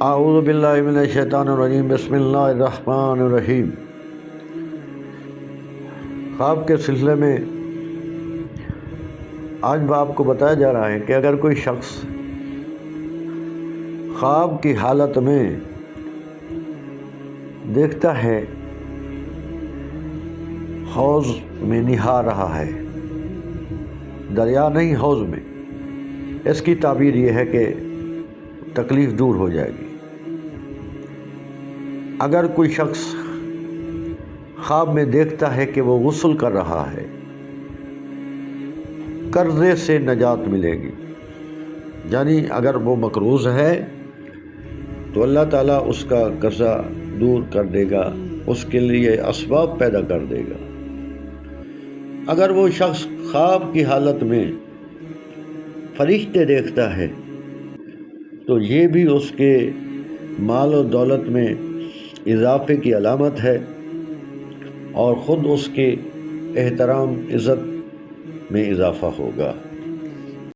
اعوذ باللہ من الشیطان الرجیم، بسم اللہ الرحمن الرحیم۔ خواب کے سلسلے میں آج آپ کو بتایا جا رہا ہے کہ اگر کوئی شخص خواب کی حالت میں دیکھتا ہے حوض میں نہا رہا ہے، دریا نہیں حوض میں، اس کی تعبیر یہ ہے کہ تکلیف دور ہو جائے گی۔ اگر کوئی شخص خواب میں دیکھتا ہے کہ وہ غسل کر رہا ہے، قرضے سے نجات ملے گی، یعنی اگر وہ مقروض ہے تو اللہ تعالیٰ اس کا قرضہ دور کر دے گا، اس کے لیے اسباب پیدا کر دے گا۔ اگر وہ شخص خواب کی حالت میں فرشتے دیکھتا ہے تو یہ بھی اس کے مال و دولت میں اضافے کی علامت ہے، اور خود اس کے احترام عزت میں اضافہ ہوگا۔